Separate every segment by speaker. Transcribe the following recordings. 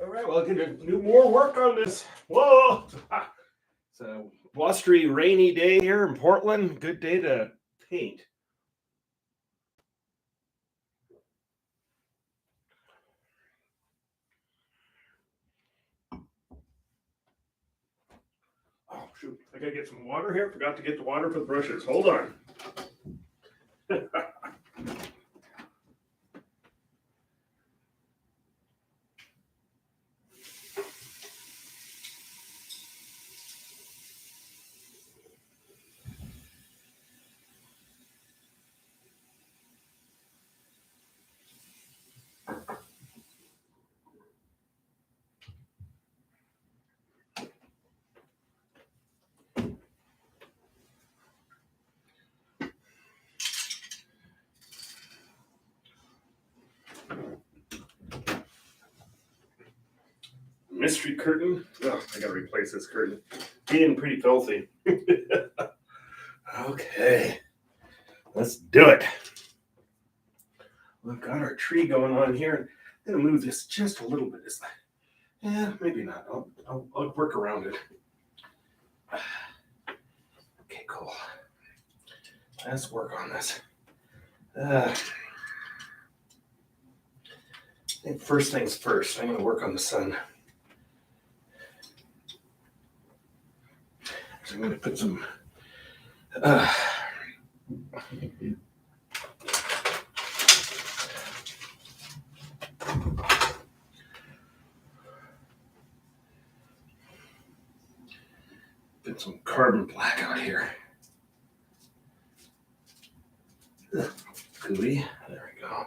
Speaker 1: All right, well, I can do more work on this. Whoa! It's a blustery, rainy day here in Portland. Good day to paint. Oh, shoot. I gotta get some water here. Forgot to get the water for the brushes. Hold on. Mystery curtain. Oh, I gotta replace this curtain. Being pretty filthy. Okay, let's do it. We've got our tree going on here. I'm gonna move this just a little bit. Yeah, maybe not. I'll work around it. Okay, cool. Let's work on this. I think first things first, I'm going to work on the sun. So I'm going to put some carbon black out here. Gooey. There we go.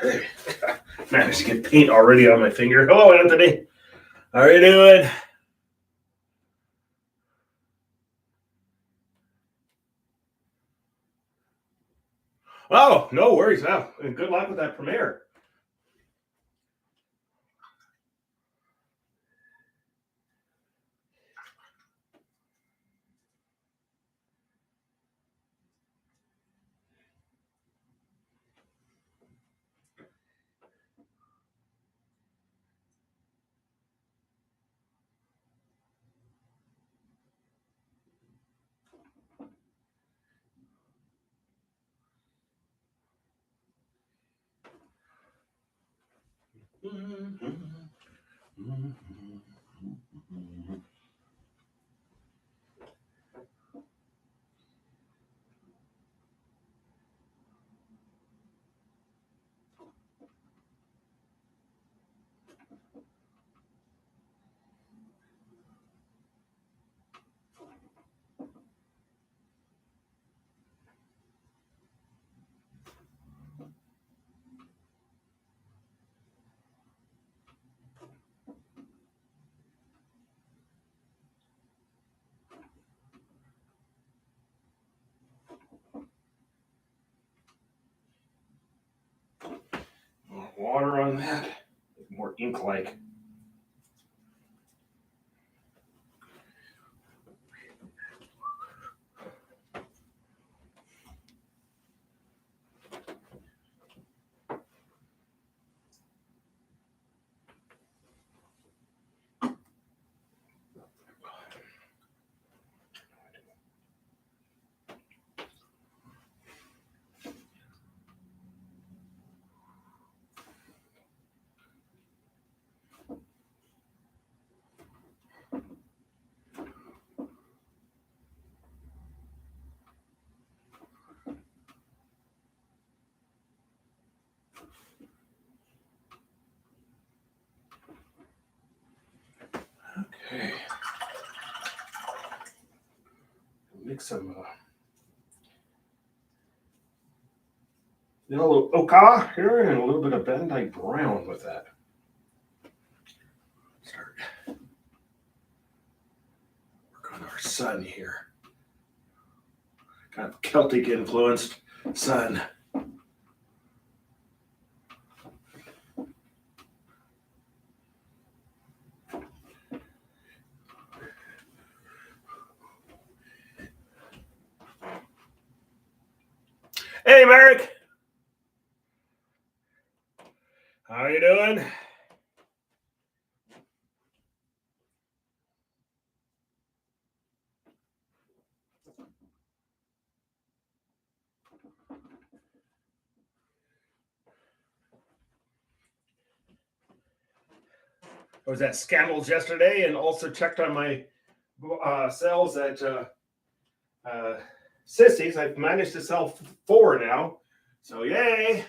Speaker 1: Okay. Managed to get paint already on my finger. Hello, Anthony. How are you doing? Oh, no worries. Now, and good luck with that premiere. More water on that. More ink-like. Okay. Mix some yellow ochre here and a little bit of Van Dyke brown with that. Start work on our sun here. Kind of Celtic influenced sun. Hey, Mark. How you doing? I was at Scandals yesterday and also checked on my sales at Sissies. I've managed to sell 4 now. So, yay.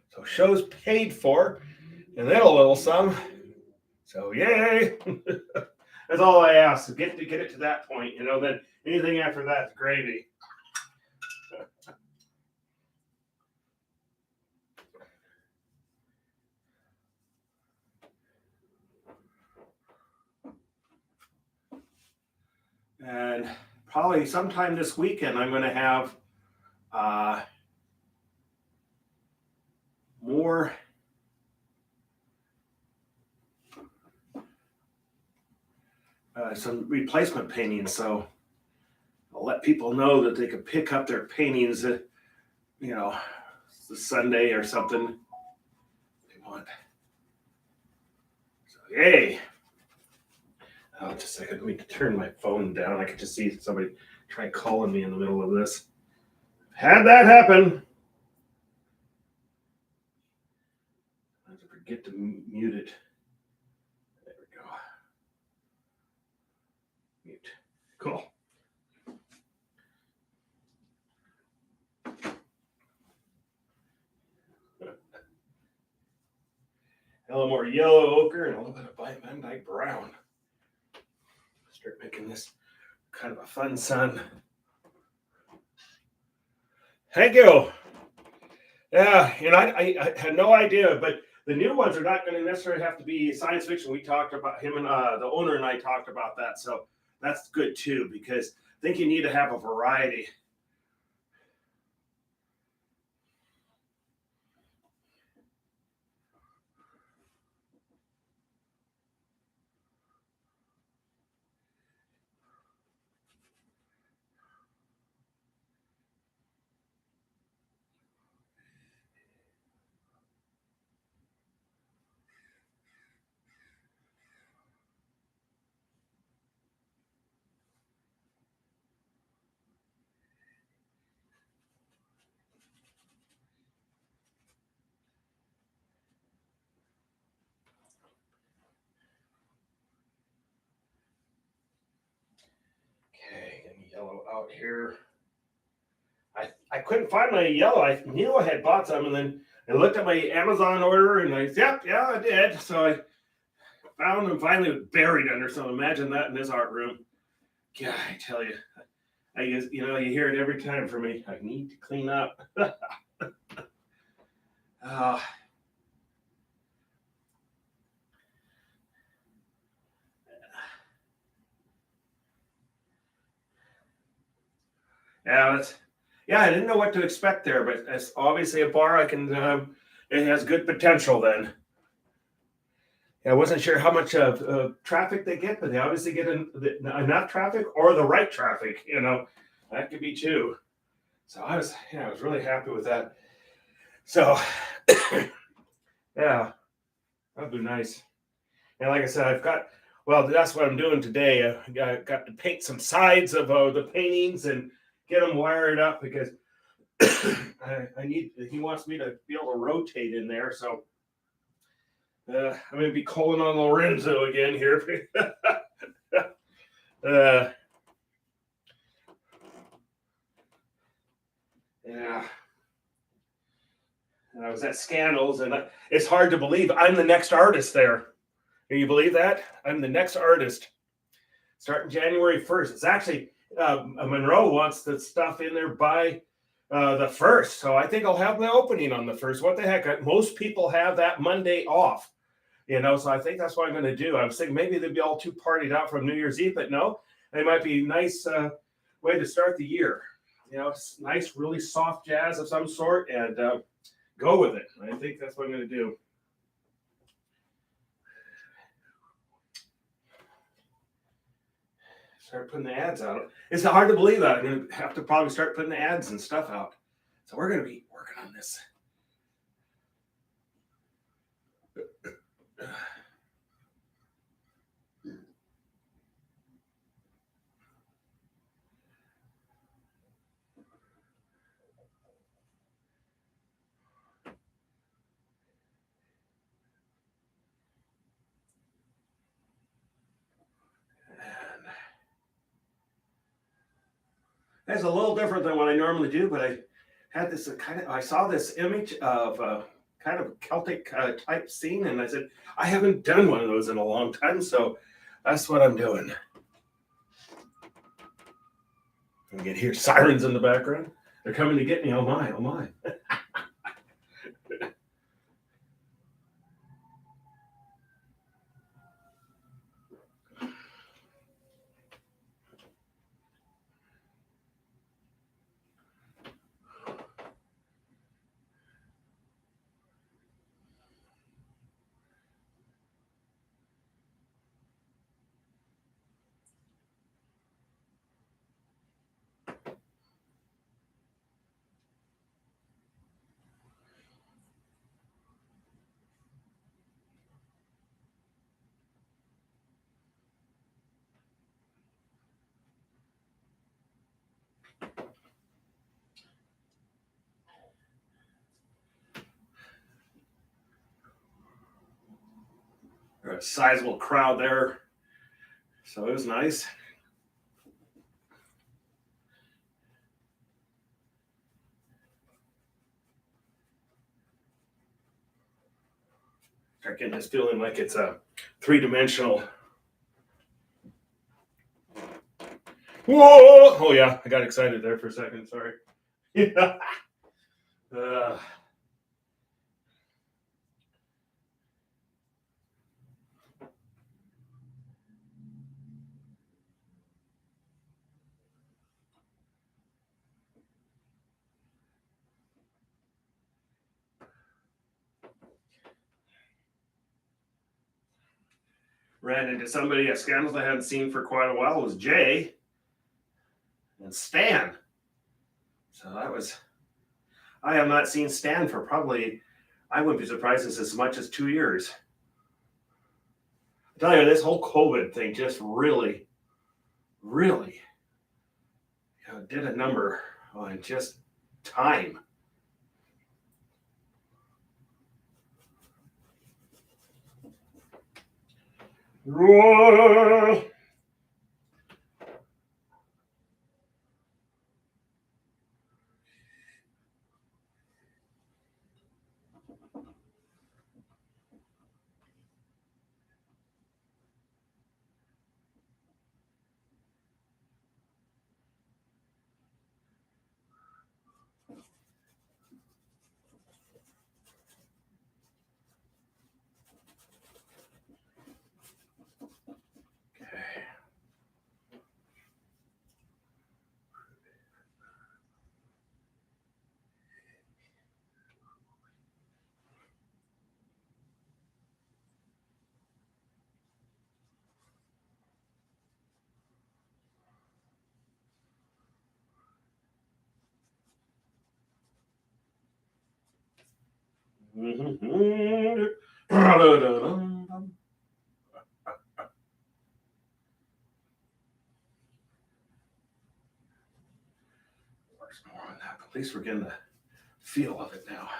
Speaker 1: So, show's paid for, and then a little some. So, yay. That's all I ask. Get it to that point, then anything after that's gravy. And probably sometime this weekend, I'm going to have more some replacement paintings. So I'll let people know that they could pick up their paintings, the Sunday or something they want. So, yay. Oh, just a second. Let me turn my phone down. I could just see somebody try calling me in the middle of this. Had that happen. I have to forget to mute it. There we go. Mute. Cool. A little more yellow ochre and a little bit of Van Dyke brown. Start making this kind of a fun sun. Thank you. Yeah, I had no idea, but the new ones are not going to necessarily have to be science fiction. We talked about him and the owner and I talked about that, so that's good too, because I think you need to have a variety. Okay, get me yellow out here. I couldn't find my yellow. I knew I had bought some, and then I looked at my Amazon order, and yeah, I did. So I found them finally buried under some. Imagine that in this art room. Yeah, I tell you, I guess you hear it every time from me. I need to clean up. Yeah, I didn't know what to expect there, but it's obviously a bar it has good potential then. I wasn't sure how much traffic they get, but they obviously get enough traffic or the right traffic. That could be too. So I was really happy with that. So, yeah, that'd be nice. And like I said, that's what I'm doing today. I got to paint some sides of the paintings and get them wired up because he wants me to be able to rotate in there. So I'm going to be calling on Lorenzo again here. Yeah. And I was at Scandals, and it's hard to believe I'm the next artist there. Can you believe that? I'm the next artist. Starting January 1st. It's actually Monroe wants the stuff in there by the first. So I think I'll have the opening on the first. What the heck? Most people have that Monday off, so I think that's what I'm going to do. I was thinking maybe they'd be all too partied out from New Year's Eve, but no, it might be a nice way to start the year. It's nice, really soft jazz of some sort, and go with it. I think that's what I'm going to do. Start putting the ads out. It's hard to believe that I'm going to have to probably start putting the ads and stuff out. So we're going to be working on this. That's a little different than what I normally do, but I had this I saw this image of kind of Celtic type scene, and I said, I haven't done one of those in a long time, so that's what I'm doing. I can hear sirens in the background. They're coming to get me. Oh my, oh my. There's a sizable crowd there, so it was nice. Start getting this feeling like it's a three-dimensional. Whoa! Oh yeah, I got excited there for a second. Sorry. Yeah. Ran into somebody at Scandals I hadn't seen for quite a while. It was Jay and Stan. So I have not seen Stan for probably, I wouldn't be surprised, it's as much as 2 years. I tell you, this whole COVID thing just really, really did a number on just time. Whoa. More on that, but at least we're getting the feel of it now.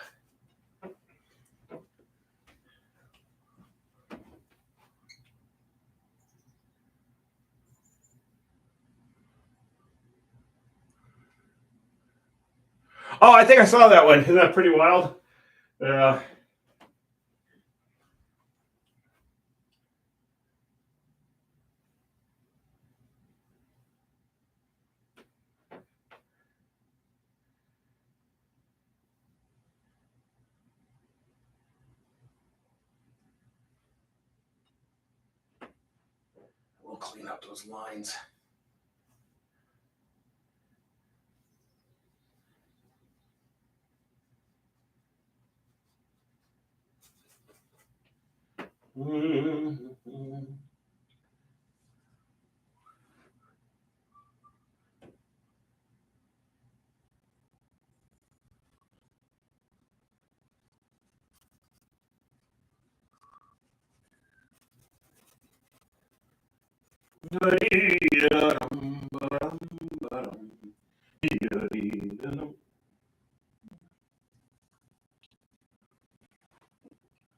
Speaker 1: Oh, I think I saw that one. Isn't that pretty wild? Yeah. We'll clean up those lines.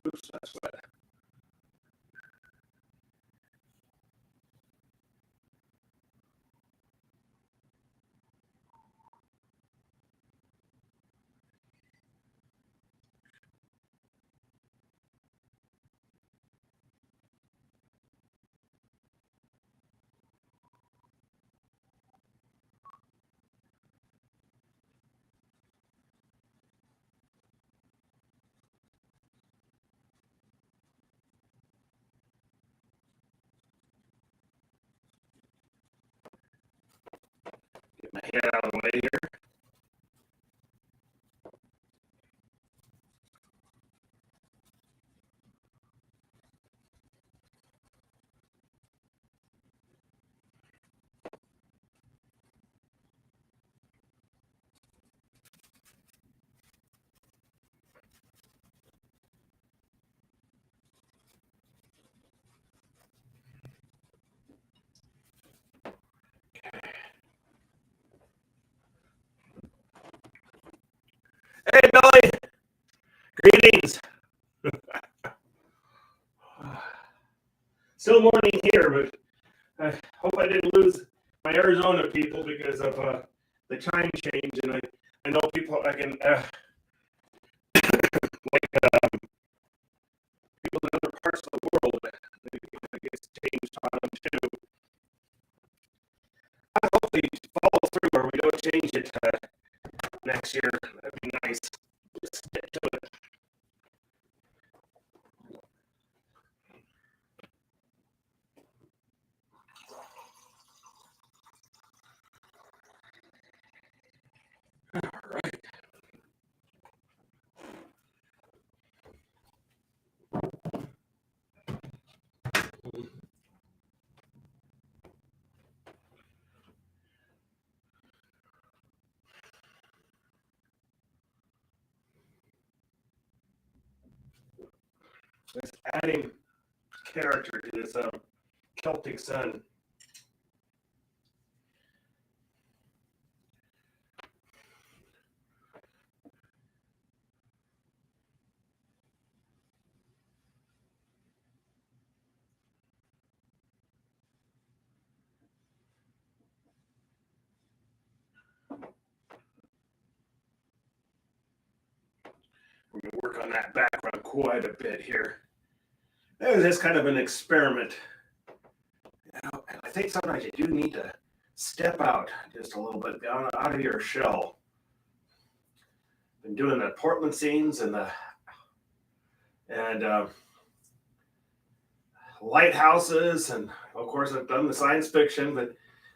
Speaker 1: Oops, that's what. Get my head out of the way here. Hey, Billy. Greetings. Still morning here, but I hope I didn't lose my Arizona people because of the time change. And I know people like in people in other parts of the world, it gets changed on them too. I hope they follow through or we don't change it next year. That'd be nice. Just stick to it. All right. Just adding character to this Celtic sun. We're going to work on that background quite a bit here. That was just kind of an experiment. You know, and I think sometimes you do need to step out just a little bit out of your shell. Been doing the Portland scenes and lighthouses, and of course I've done the science fiction, but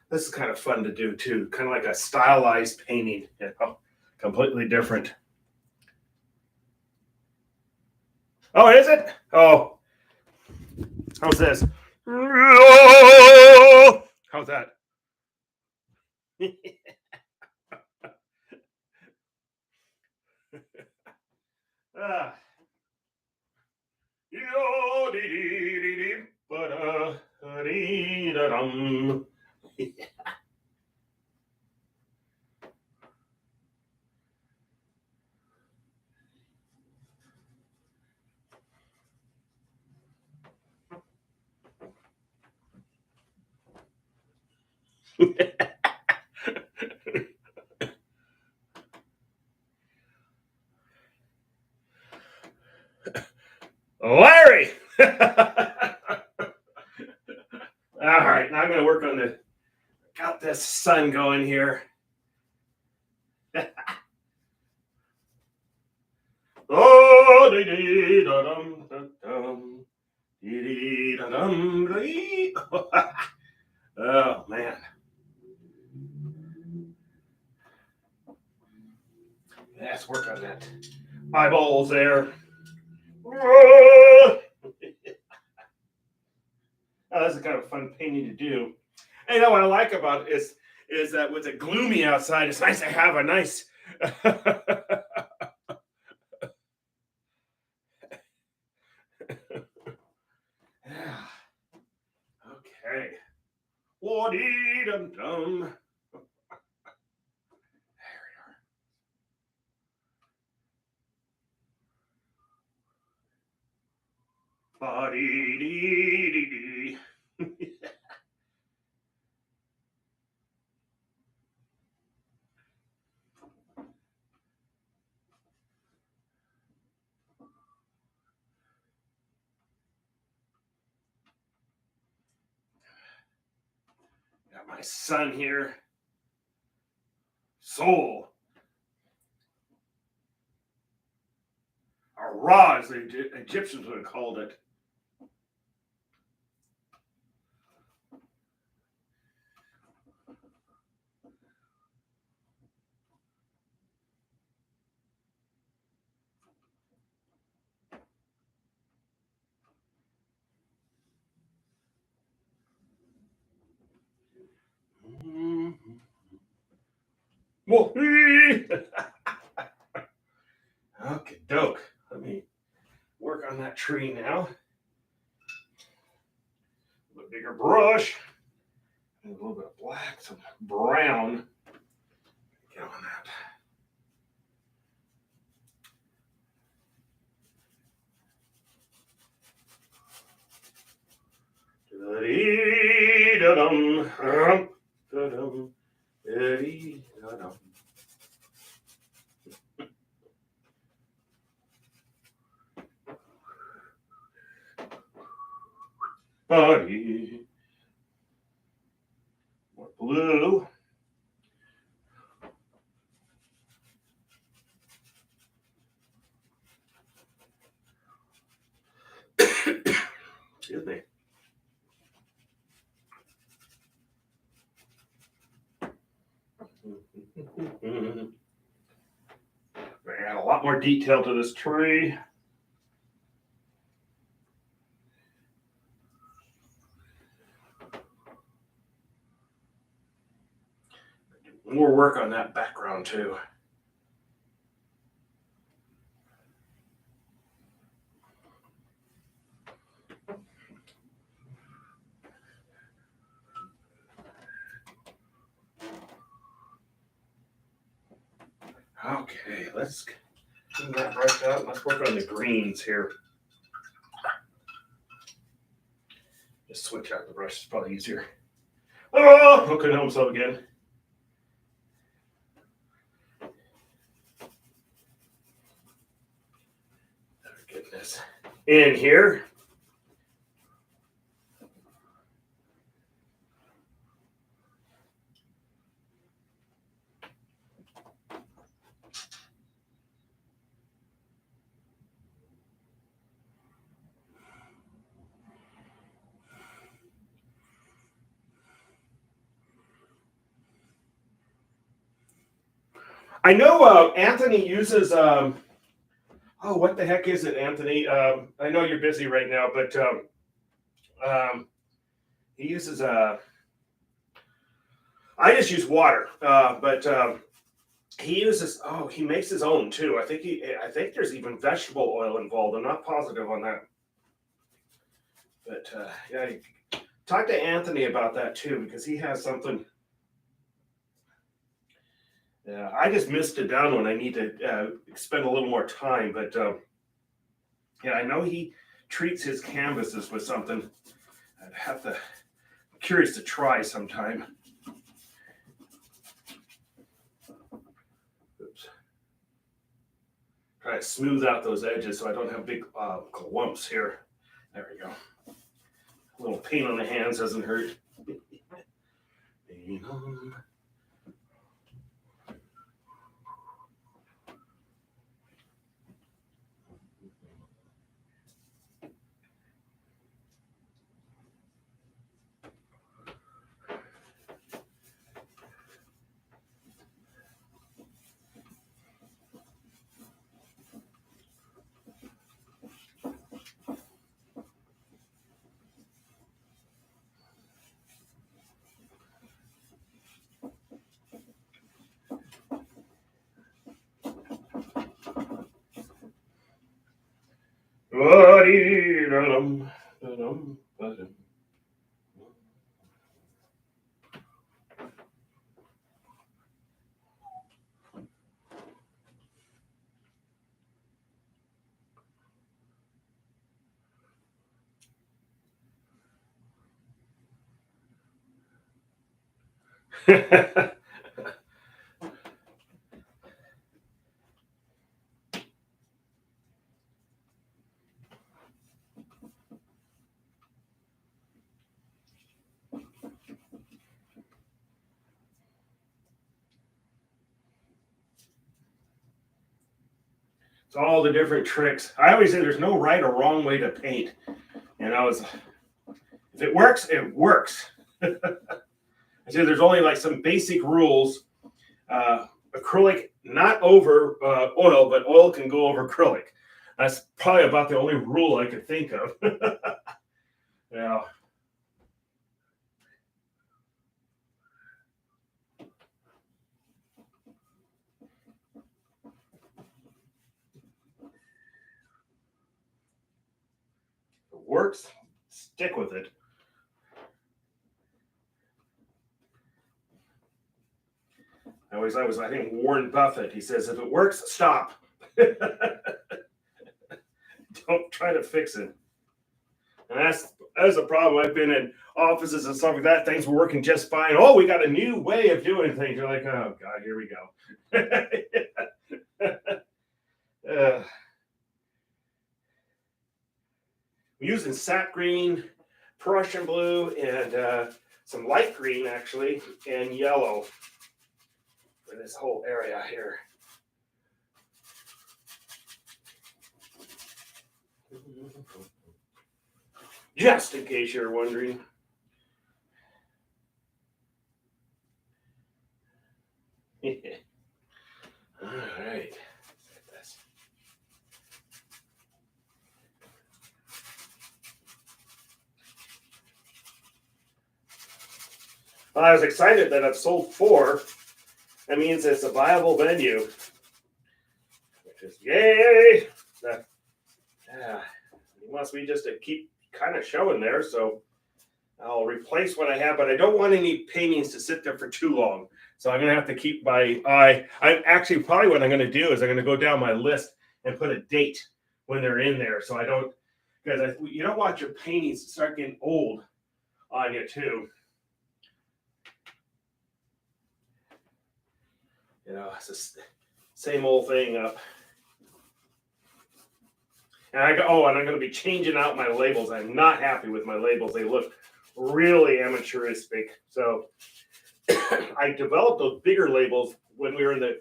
Speaker 1: this is kind of fun to do too. Kind of like a stylized painting, you know, completely different. Oh, is it? Oh, how's this? How's that? Ah. Larry! All right, now I'm going to work on got this sun going here. Oh, dee dee da dum dum dum, dee Oh man. Let's work on that. Eyeballs there. Oh, that's a kind of fun painting to do. And you know what I like about it is that with it gloomy outside, it's nice to have a nice yeah. Okay. Woody dum dum. Dee dee dee. Got my son here. Soul. Or Ra, as the Egyptians would have called it. Okay, doke. Let me work on that tree now. A little bigger brush. And a little bit of black, some brown. Get on that. Body. More blue. Excuse me. Add a lot more detail to this tree. More work on that background too. Okay, let's clean that brush out. Let's work on the greens here. Just switch out the brush, it's probably easier. Oh, hooking himself again. Goodness. In here. I know Anthony uses. Oh, what the heck is it, Anthony? I know you're busy right now, but he uses. I just use water, but he uses. Oh, he makes his own too. I think he. I think there's even vegetable oil involved. I'm not positive on that, but yeah, talk to Anthony about that too because he has something. Yeah, I just missed it down when I need to spend a little more time, but yeah, I know he treats his canvases with something. I'd have to. I'm curious to try sometime. Oops. Try to smooth out those edges so I don't have big clumps here. There we go. A little pain on the hands doesn't hurt. Ba-dee-da-dum, da-dum, ba-dum. It's all the different tricks. I always say there's no right or wrong way to paint. If it works, it works. I say there's only like some basic rules. Acrylic not over oil, but oil can go over acrylic. That's probably about the only rule I could think of. Yeah. If it works, stick with it. I think Warren Buffett, he says, if it works, stop. Don't try to fix it. And that's a problem. I've been in offices and stuff like that. Things were working just fine. Oh, we got a new way of doing things. You're like, oh God, here we go. We're using sap green, Prussian blue, and some light green actually, and yellow for this whole area here. Just in case you're wondering. All right. Well, I was excited that I've sold 4. That means it's a viable venue, which is yay. Yeah, he wants me just to keep kind of showing there, so I'll replace what I have, but I don't want any paintings to sit there for too long. So I'm gonna have to keep my eye. I'm actually probably what I'm gonna do is I'm gonna go down my list and put a date when they're in there, so I don't, because you don't want your paintings to start getting old on you too. You know, it's the same old thing up. And I'm going to be changing out my labels. I'm not happy with my labels. They look really amateuristic. So I developed those bigger labels when we were in the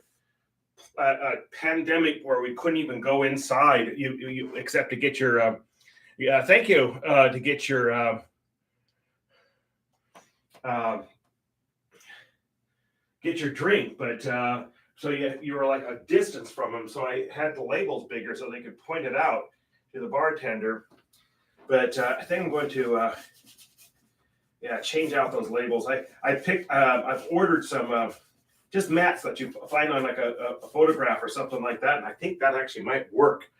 Speaker 1: pandemic where we couldn't even go inside, you except to get your thank you, to get your drink, but so you were like a distance from them. So I had the labels bigger so they could point it out to the bartender. But I think I'm going to change out those labels. I've ordered some just mats that you find on like a photograph or something like that, and I think that actually might work.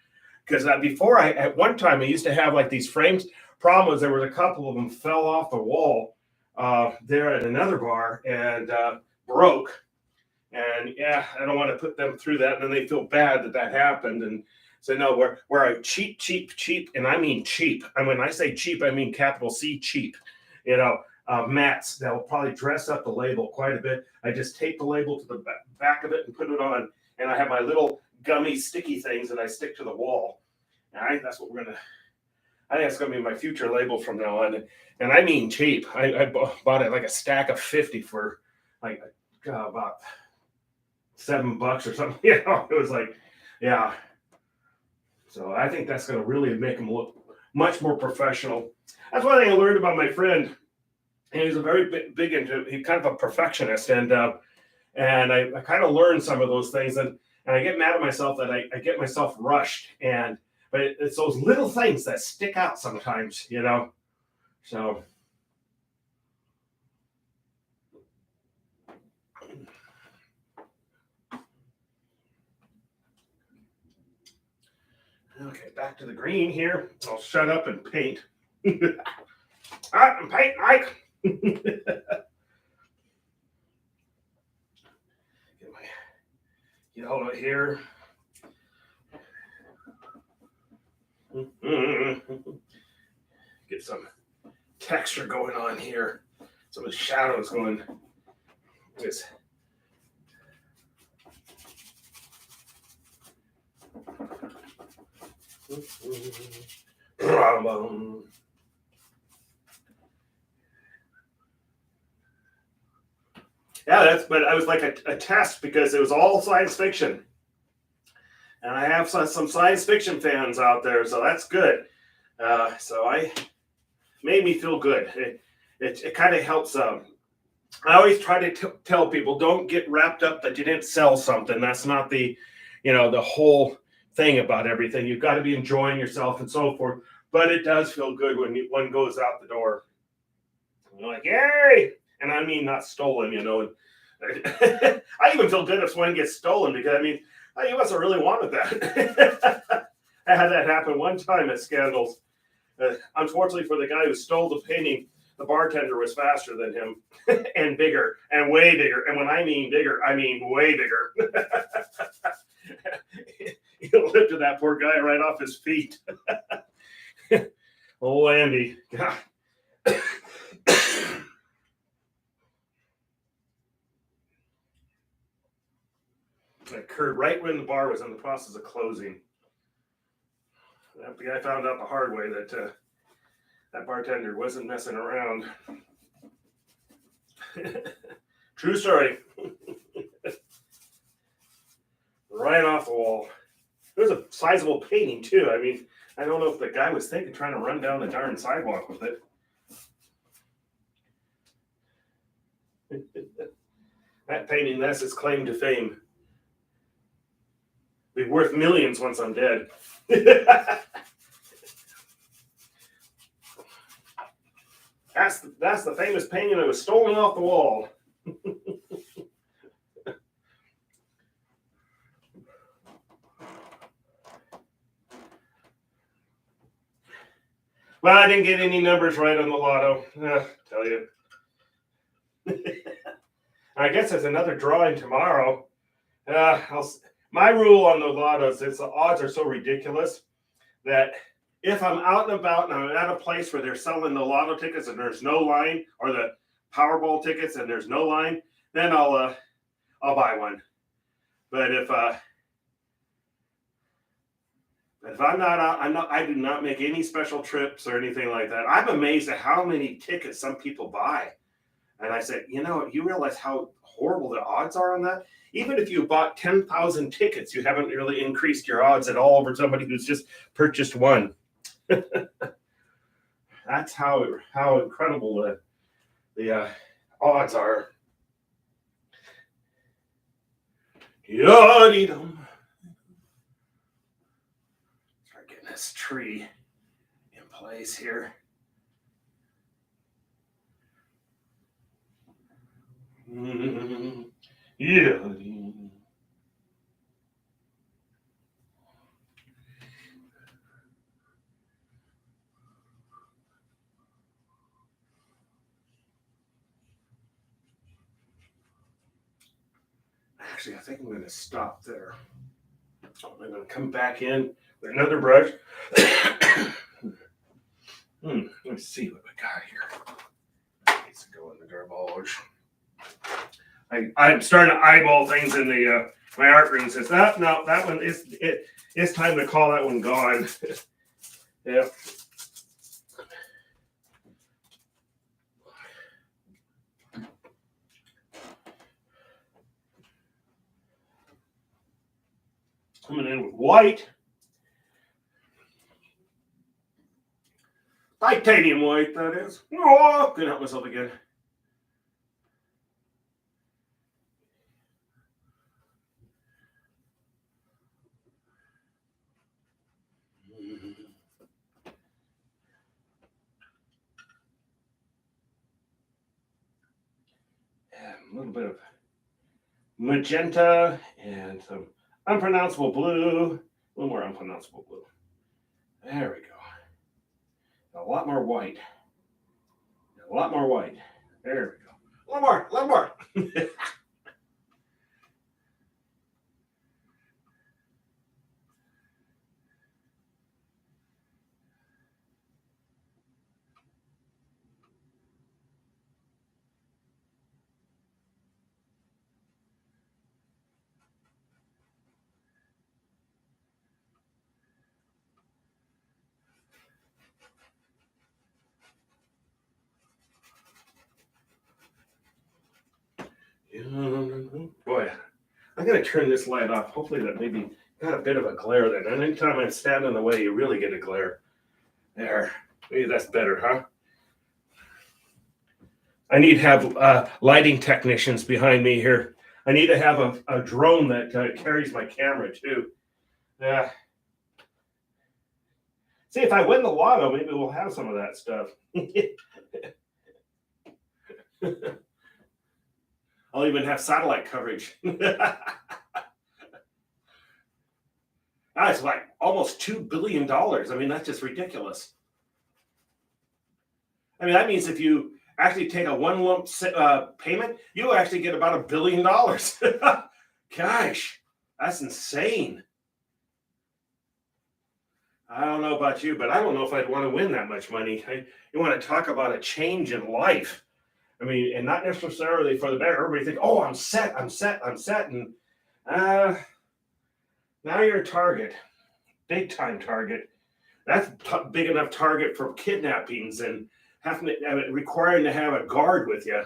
Speaker 1: Because before, at one time I used to have like these frames. Problem was there was a couple of them fell off the wall there at another bar and broke. And yeah, I don't want to put them through that. And then they feel bad that happened. And so no, we're a cheap, and I mean cheap. And when I say cheap, I mean capital C cheap. You know, mats that will probably dress up the label quite a bit. I just tape the label to the back of it and put it on. And I have my little gummy sticky things that I stick to the wall. And I think that's gonna be my future label from now on. And I mean cheap. I bought it like a stack of 50 for like about $7 or something. You know, it was like, yeah. So I think that's gonna really make them look much more professional. That's one thing I learned about my friend. And he's a very big into. He's kind of a perfectionist, and I kind of learned some of those things, and I get mad at myself that I get myself rushed, but it's those little things that stick out sometimes, you know. So Okay, back to the green here. I'll shut up and paint. I'm painting, Mike. Get my yellow here. Get some texture going on here. Some of the shadows going. This. Yeah, but I was like a test because it was all science fiction. And I have some science fiction fans out there, so that's good. So I made me feel good. It kind of helps. I always try to tell people, don't get wrapped up that you didn't sell something. That's not the whole thing about everything. You've got to be enjoying yourself and so forth. But it does feel good when one goes out the door. You're like, yay! And I mean, not stolen, I even feel good if one gets stolen because, I mean, you must have really wanted that. I had that happen one time at Scandals. Unfortunately for the guy who stole the painting, the bartender was faster than him and bigger and way bigger. And when I mean bigger, I mean way bigger. He lifted that poor guy right off his feet. Oh, Andy. God. It occurred right when the bar was in the process of closing. The guy found out the hard way that that bartender wasn't messing around. True story. Right off the wall. It was a sizable painting too. I mean, I don't know if the guy was thinking trying to run down the darn sidewalk with it. That painting, that's its claim to fame. Be worth millions once I'm dead. That's the famous painting that was stolen off the wall. Well, I didn't get any numbers right on the lotto. Tell you. I guess there's another drawing tomorrow. My rule on the lottos is the odds are so ridiculous that if I'm out and about and I'm at a place where they're selling the lotto tickets and there's no line, or the Powerball tickets and there's no line, then I'll buy one. But if I'm not out, I do not make any special trips or anything like that. I'm amazed at how many tickets some people buy. And I said, you realize how horrible the odds are on that? Even if you bought 10,000 tickets, you haven't really increased your odds at all over somebody who's just purchased one. That's how incredible the odds are. Start getting this tree in place here. Yeah. Actually, I think I'm going to stop there. I'm going to come back in with another brush. Let's see what we got here. Needs to go in the garbage. I'm starting to eyeball things in the my art room. Says that one is it. It's time to call that one gone. Yeah. Coming in with white. Titanium white, that is. Oh, couldn't help myself again. A little bit of magenta and some unpronounceable blue. A little more unpronounceable blue. There we go. A lot more white. A lot more white. There we go. A little more. A little more. Boy, I'm going to turn this light off. Hopefully that maybe got a bit of a glare there. And anytime I stand in the way, you really get a glare. There. Maybe that's better, huh? I need to have lighting technicians behind me here. I need to have a drone that carries my camera too. Yeah. See, if I win the lotto, maybe we'll have some of that stuff. I'll even have satellite coverage. That's like almost $2 billion. I mean, that's just ridiculous. I mean, that means if you actually take a one lump payment, you actually get about $1 billion. Gosh, that's insane. I don't know about you, but I don't know if I'd want to win that much money. You want to talk about a change in life. I mean, and not necessarily for the better. Everybody think, oh, I'm set. And now you're a target, big time target. That's big enough target for kidnappings and having to, requiring to have a guard with you.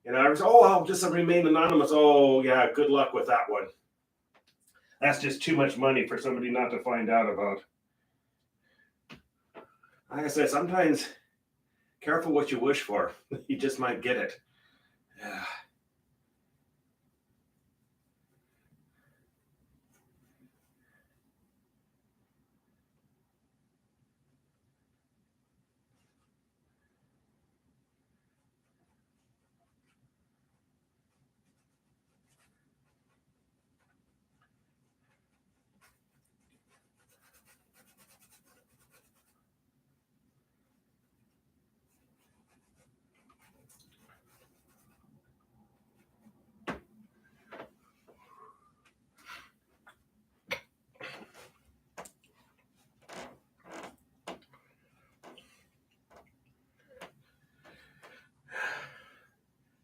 Speaker 1: You know, I'll just remain anonymous. Oh, yeah, good luck with that one. That's just too much money for somebody not to find out about. Like I said, sometimes careful what you wish for. You just might get it. Yeah.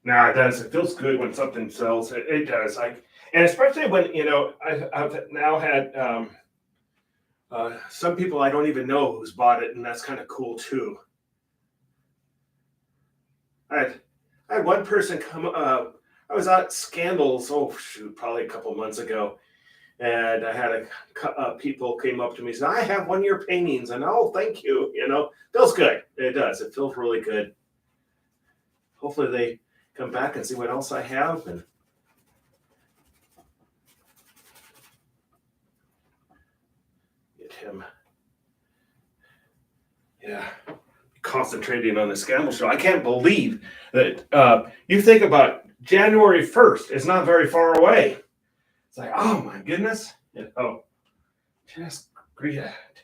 Speaker 1: No, it does. It feels good when something sells. It does. And especially when I've now had some people I don't even know who's bought it, and that's kind of cool too. I had one person come. I was at Scandals. Oh shoot, probably a couple months ago, and I had people came up to me and said, "I have one of your paintings," and oh, thank you. Feels good. It does. It feels really good. Hopefully they come back and see what else I have and. Get him. Yeah. Concentrating on the Scandal show. I can't believe that you think about January 1st. It's not very far away. It's like, oh my goodness. Just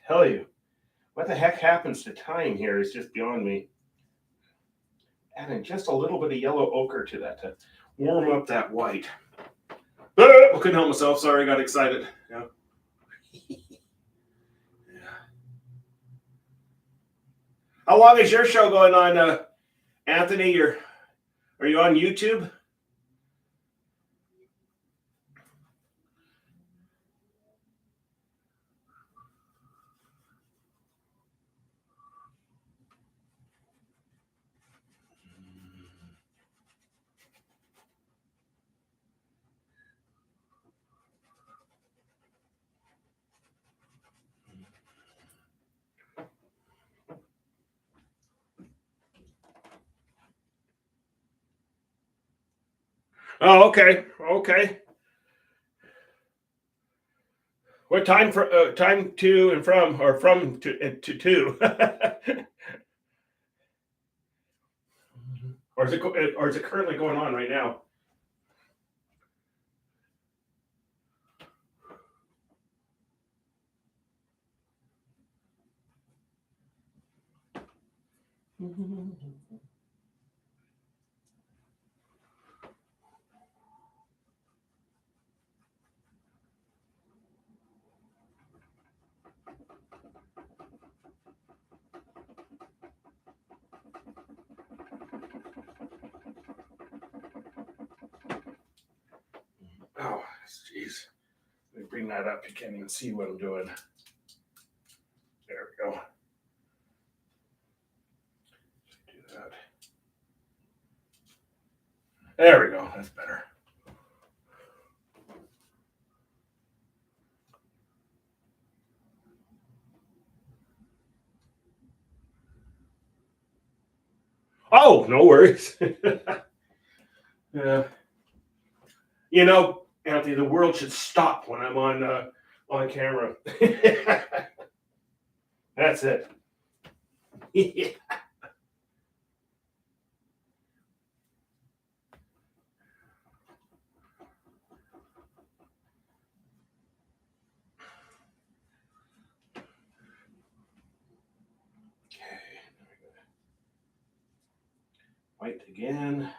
Speaker 1: tell you, what the heck happens to time here is just beyond me. Adding just a little bit of yellow ochre to that to warm up that white. I couldn't help myself. Sorry, I got excited. Yeah. How long is your show going on, Anthony? Are you on YouTube? Oh, okay. What time time to and from, or from to? Or is it currently going on right now? Oh, jeez. Let me bring that up. You can't even see what I'm doing. There we go. Do that. There we go. That's better. Oh, no worries. Yeah. You know, Anthony, the world should stop when I'm on camera. That's it. Yeah. Okay. White again.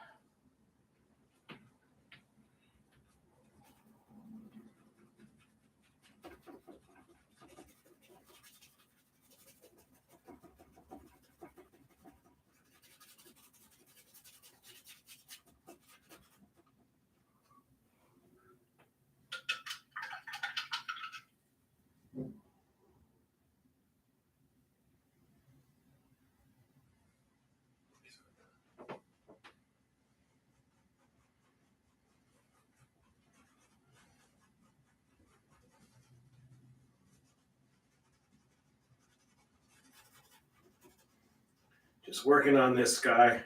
Speaker 1: Just working on this guy.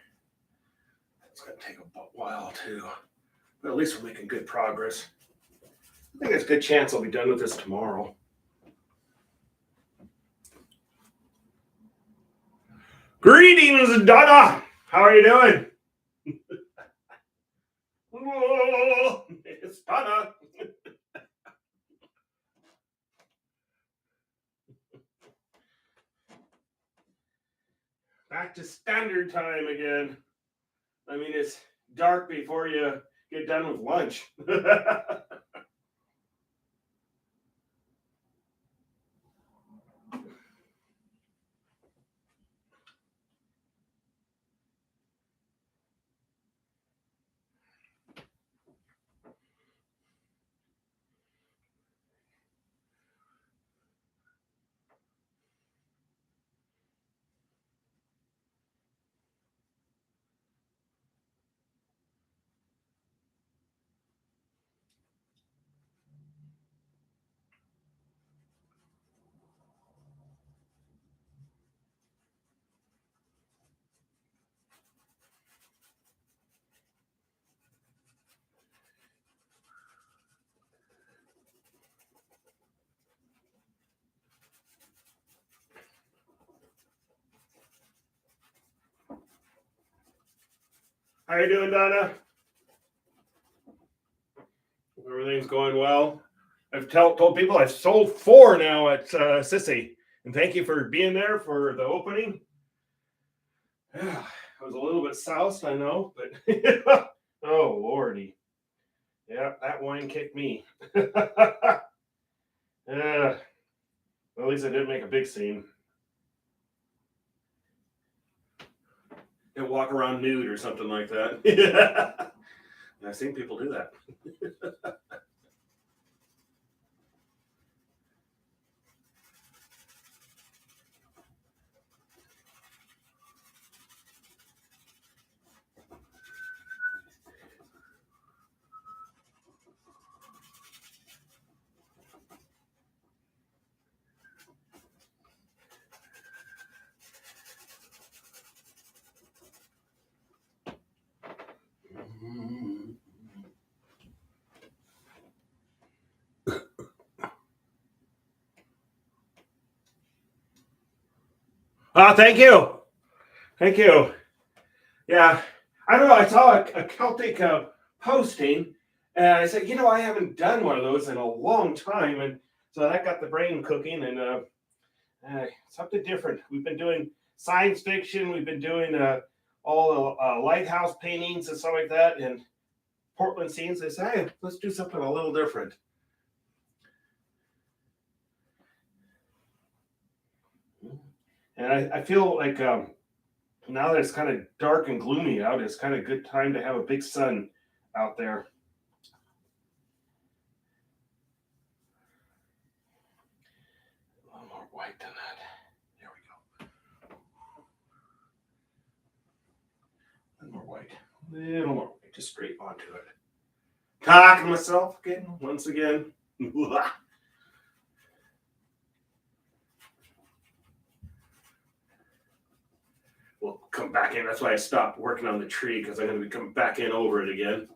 Speaker 1: It's going to take a while too, but at least we're making good progress. I think there's a good chance I'll be done with this tomorrow. Greetings, Donna. How are you doing? Oh, it's Donna. Back to standard time again. I mean, it's dark before you get done with lunch. How you doing, Donna? Everything's going well. I've told people I've sold 4 now at Sissy, and thank you for being there for the opening. Yeah, I was a little bit soused, I know, but oh lordy, yeah, that wine kicked me. Yeah, at least I didn't make a big scene. And walk around nude or something like that. I've seen people do that. Thank you. Thank you. Yeah. I don't know. I saw a Celtic posting, and I said, I haven't done one of those in a long time. And so that got the brain cooking, and something different. We've been doing science fiction. We've been doing all the lighthouse paintings and stuff like that, and Portland scenes. They say, hey, let's do something a little different. And I feel like now that it's kind of dark and gloomy out, it's kind of a good time to have a big sun out there. A little more white than that. There we go. A little more white. A little more white. Just straight onto it. Talking to myself again, once again. We'll come back in. That's why I stopped working on the tree, because I'm going to be coming back in over it again.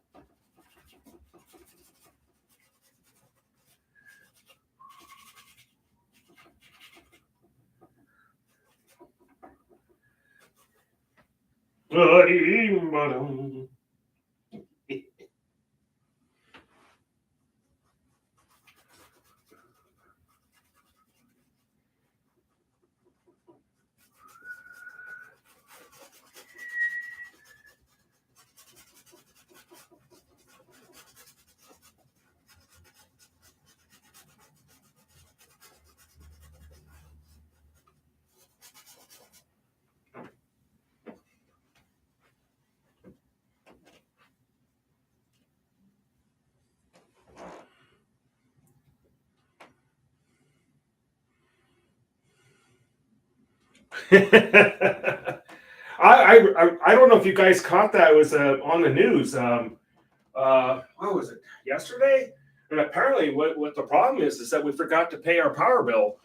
Speaker 1: I don't know if you guys caught that. It was on the news. What was it? Yesterday? And apparently, what the problem is that we forgot to pay our power bill.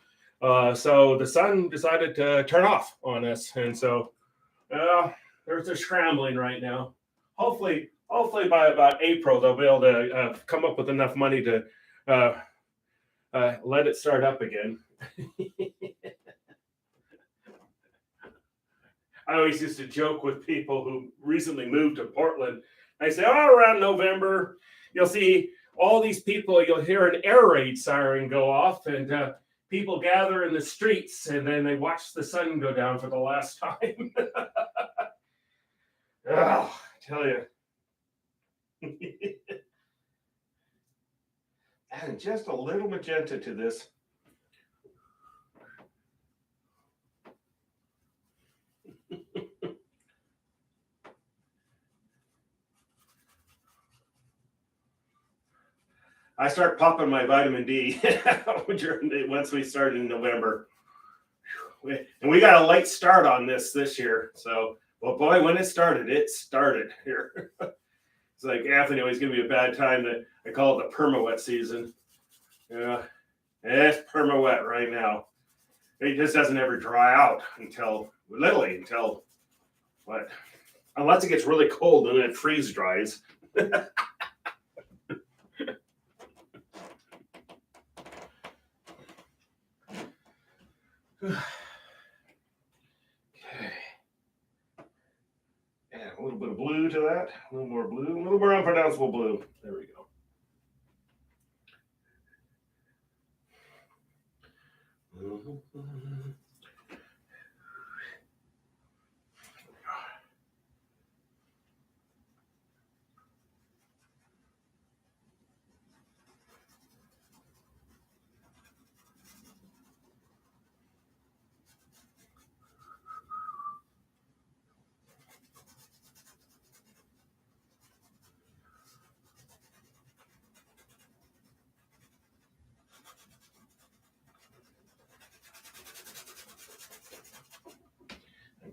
Speaker 1: So the sun decided to turn off on us, and so there's a scrambling right now. Hopefully by about April they'll be able to come up with enough money to let it start up again. I always used to joke with people who recently moved to Portland. I say, oh, around November, you'll see all these people, you'll hear an air raid siren go off, and people gather in the streets, and then they watch the sun go down for the last time. Oh, I tell you. Adding just a little magenta to this. I start popping my vitamin D once we start in November. And we got a late start on this year. So, well, boy, when it started here. It's like, Anthony always give me a bad time that I call it the perma-wet season. Yeah, it's perma-wet right now. It just doesn't ever dry out until what? Unless it gets really cold and then it freeze dries. Okay. Add a little bit of blue to that. A little more blue. A little more unpronounceable blue. There we go.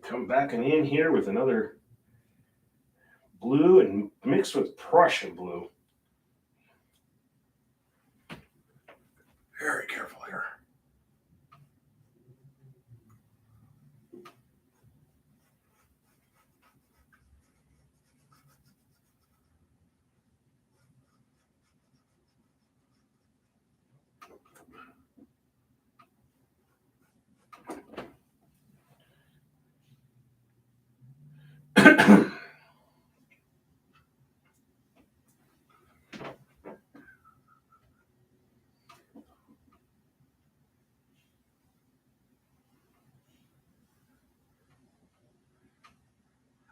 Speaker 1: Come back and in here with another blue and mixed with Prussian blue. Very careful here.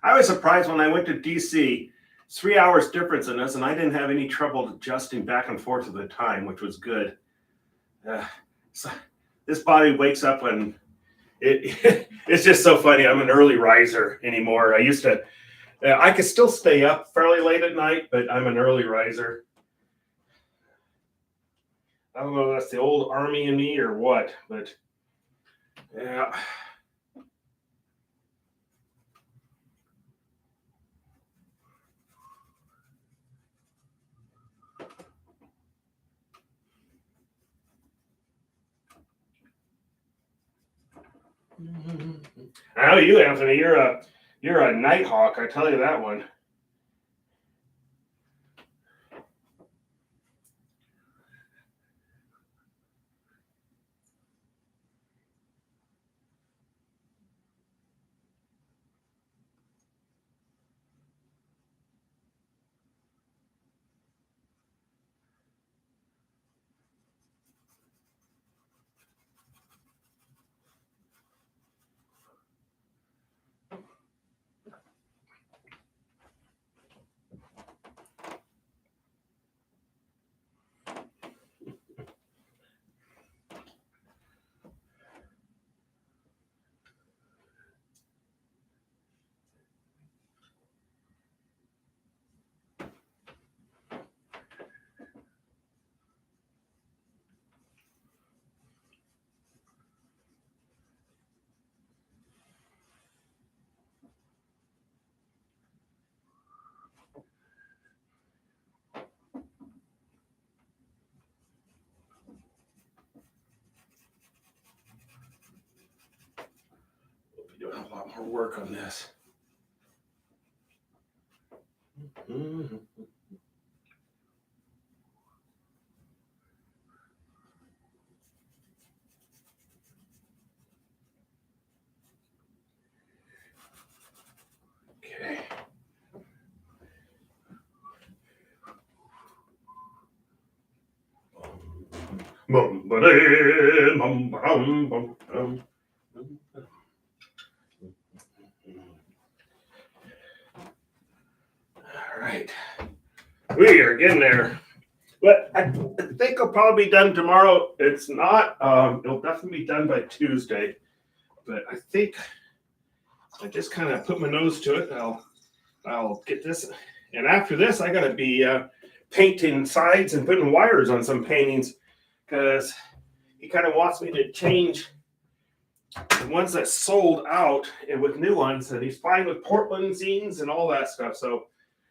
Speaker 1: I was surprised when I went to DC. 3 hours difference in us, and I didn't have any trouble adjusting back and forth at the time, which was good. So this body wakes up when it's just so funny. I'm an early riser anymore. I used to, I could still stay up fairly late at night, but I'm an early riser. I don't know if that's the old army in me or what, but yeah. I know you, Anthony. You're a night hawk. I tell you that one. We'll be doing a lot more work on this. Mm-hmm. Okay. All right. We are getting there. But I think it'll probably be done tomorrow. It's not, it'll definitely be done by Tuesday. But I think I just kind of put my nose to it. I'll get this. And after this, I got to be painting sides and putting wires on some paintings because he kind of wants me to change the ones that sold out and with new ones. And he's fine with Portland zines and all that stuff. So,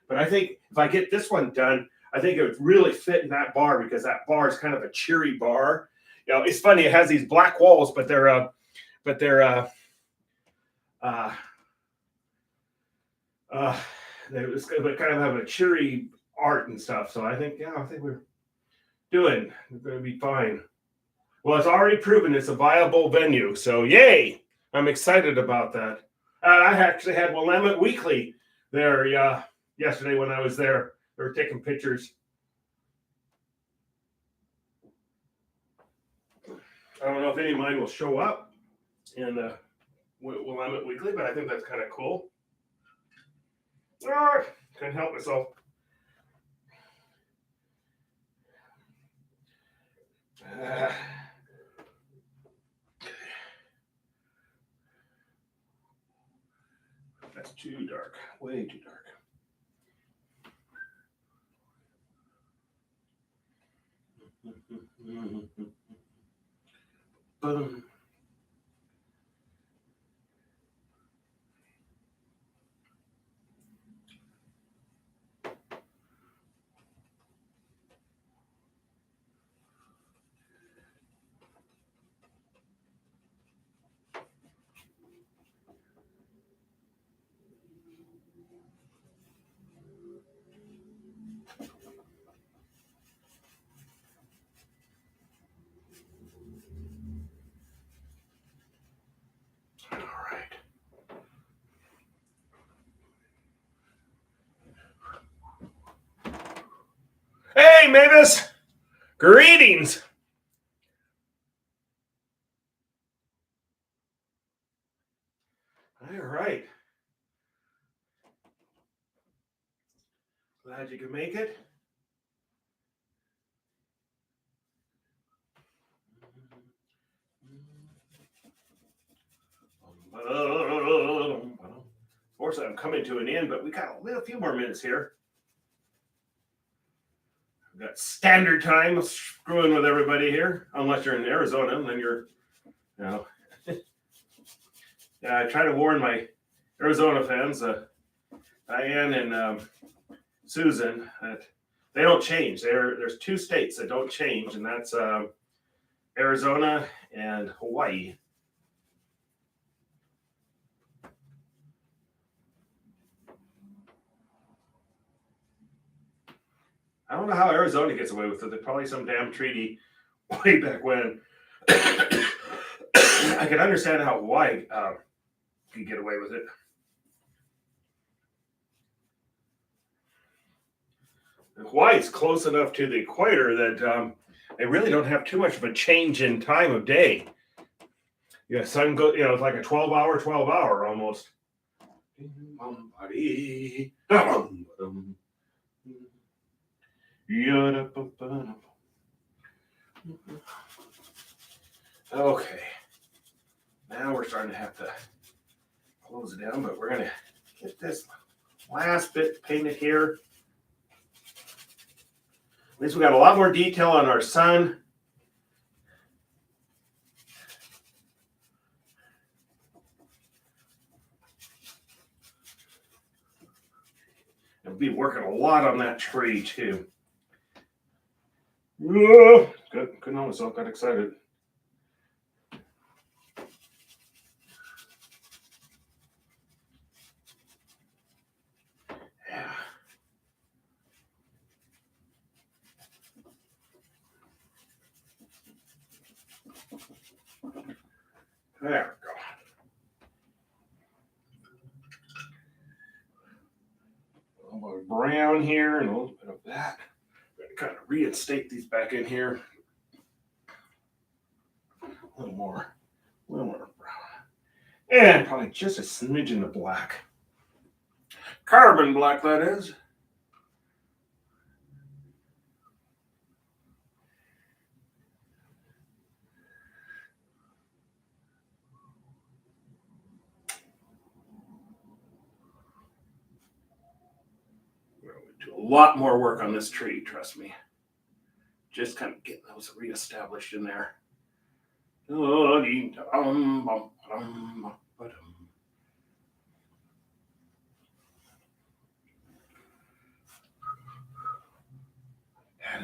Speaker 1: but I think if I get this one done, I think it would really fit in that bar because that bar is kind of a cheery bar. You know, it's funny. It has these black walls, but they're they kind of have a cheery art and stuff. So I think we're going to be fine. Well, it's already proven it's a viable venue. So yay! I'm excited about that. I actually had Willamette Weekly there yesterday when I was there. They were taking pictures. I don't know if any of mine will show up in Willamette Weekly, but I think that's kind of cool. Can't help myself. That's too dark. Way too dark. Boom. All right. Hey, Mavis! Greetings! All right. Glad you could make it. Unfortunately, I'm coming to an end, but we got a few more minutes here. We've got standard time screwing with everybody here, unless you're in Arizona, and then you're, you know. Yeah, I try to warn my Arizona fans, Diane and Susan, that they don't change. There's two states that don't change, and that's Arizona and Hawaii. I don't know how Arizona gets away with it. There's probably some damn treaty way back when. I can understand how Hawaii can get away with it. Hawaii's close enough to the equator that they really don't have too much of a change in time of day. Yeah, sun goes, it's like a 12-hour almost. Okay, now we're starting to have to close it down, but we're going to get this last bit painted here. At least we got a lot more detail on our sun. I'll be working a lot on that tree too. Couldn't help myself, got excited. Yeah. There we go. A little bit of brown here and a little bit of that. I'm going to kind of reinstate these back in here. A little more brown. And probably just a smidgen of black. Carbon black, that is. We're going to do a lot more work on this tree, trust me. Just kind of getting those reestablished in there. Add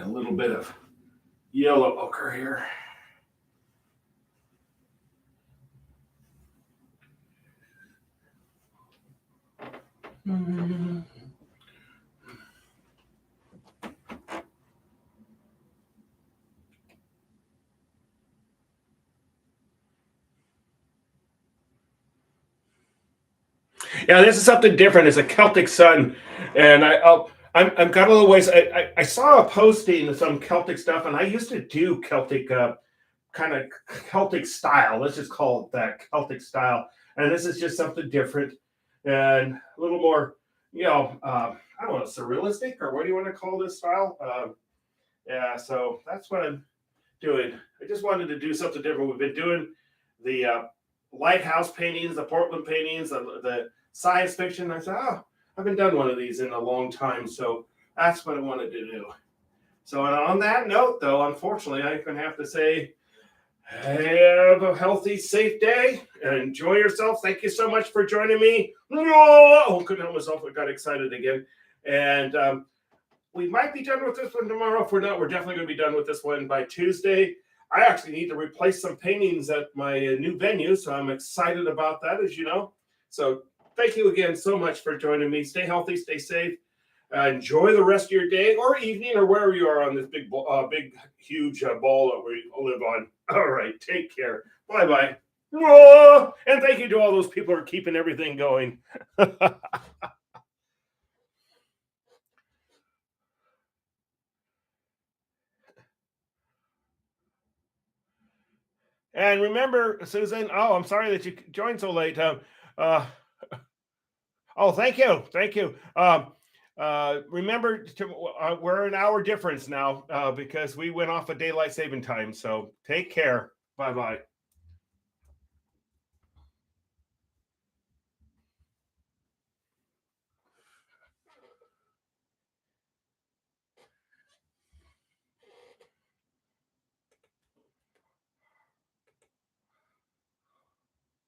Speaker 1: a little bit of yellow ochre here. Yeah, this is something different. It's a Celtic sun, and I'm got a little ways. I saw a posting of some Celtic stuff, and I used to do Celtic kind of Celtic style. Let's just call it that, Celtic style. And this is just something different and a little more, I don't know, surrealistic, or what do you want to call this style? Yeah, so that's what I'm doing. I just wanted to do something different. We've been doing the lighthouse paintings, the Portland paintings, the science fiction. I said, I haven't done one of these in a long time, so that's what I wanted to do. So on that note, though, unfortunately, I'm going to have to say, have a healthy, safe day. Enjoy yourself. Thank you so much for joining me. Oh, couldn't help myself. I got excited again. And we might be done with this one tomorrow. If we're not, we're definitely going to be done with this one by Tuesday. I actually need to replace some paintings at my new venue, so I'm excited about that, as you know. So thank you again so much for joining me. Stay healthy, stay safe. Enjoy the rest of your day or evening or wherever you are on this big, huge ball that we live on. All right, take care. Bye-bye. And thank you to all those people who are keeping everything going. And remember, Susan, I'm sorry that you joined so late. Oh, thank you. Remember we're an hour difference now because we went off of daylight saving time. So take care. Bye bye.